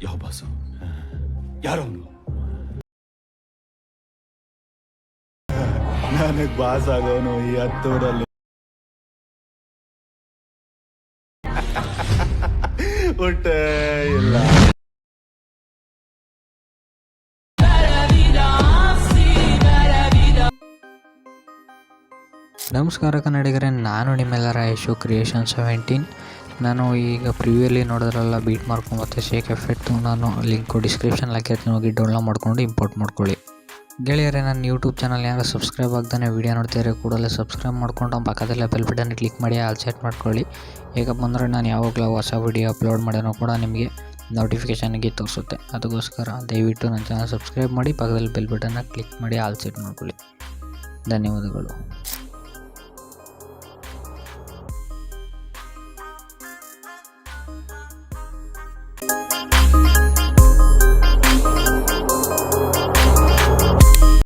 ಯಾವ ಬಾಸು? ಯಾರವನು? ನನಗೆ ಬಾಸ್ ಆಗೋನು ಈ ಹತ್ತೂರಲ್ಲಿ ಊಟೇ ಇಲ್ಲ. ನಮಸ್ಕಾರ ಕನ್ನಡಿಗರೇ, ನಾನು ನಿಮ್ಮೆಲ್ಲರ ಯಶು ಕ್ರಿಯೇಷನ್ 17. ನಾನು ಈಗ ಪ್ರಿವ್ಯೂಲಿ ನೋಡಿದ್ರಲ್ಲ ಬೀಟ್ ಮಾರ್ಕ್ ಮತ್ತು ಶೇಕ್ ಎಫೆಕ್ಟು, ನಾನು ಲಿಂಕು ಡಿಸ್ಕ್ರಿಪ್ಷನ್ ಹಾಕಿರ್ತೀನಿ, ಹೋಗಿ ಡೌನ್ಲೋಡ್ ಮಾಡ್ಕೊಂಡು ಇಂಪೋರ್ಟ್ ಮಾಡ್ಕೊಳ್ಳಿ. ಗೆಳೆಯರೇ, ನನ್ನ ಯೂಟ್ಯೂಬ್ ಚಾನಲ್ ಯಾರು ಸಬ್ಸ್ಕ್ರೈಬ್ ಆಗ್ತಾನೆ ವೀಡಿಯೋ ನೋಡ್ತಿದ್ರೆ ಕೂಡಲೇ ಸಬ್ಸ್ಕ್ರೈಬ್ ಮಾಡ್ಕೊಂಡು ಪಕ್ಕದಲ್ಲೇ ಬೆಲ್ ಬಟನ್ ಕ್ಲಿಕ್ ಮಾಡಿ ಆಲ್ ಸೆಟ್ ಮಾಡ್ಕೊಳ್ಳಿ. ಹೇಗಪ್ಪ ಅಂದರೆ ನಾನು ಯಾವಾಗಲೂ ಹೊಸ ವೀಡಿಯೋ ಅಪ್ಲೋಡ್ ಮಾಡೋಣ ಕೂಡ ನಿಮಗೆ ನೋಟಿಫಿಕೇಷನ್ಗೆ ತೋರಿಸುತ್ತೆ. ಅದಕ್ಕೋಸ್ಕರ ದಯವಿಟ್ಟು ನನ್ನ ಚಾನಲ್ ಸಬ್ಸ್ಕ್ರೈಬ್ ಮಾಡಿ, ಪಕ್ಕದಲ್ಲಿ ಬೆಲ್ ಬಟನ್ನ ಕ್ಲಿಕ್ ಮಾಡಿ ಆಲ್ ಸೆಟ್ ಮಾಡ್ಕೊಳ್ಳಿ. ಧನ್ಯವಾದಗಳು.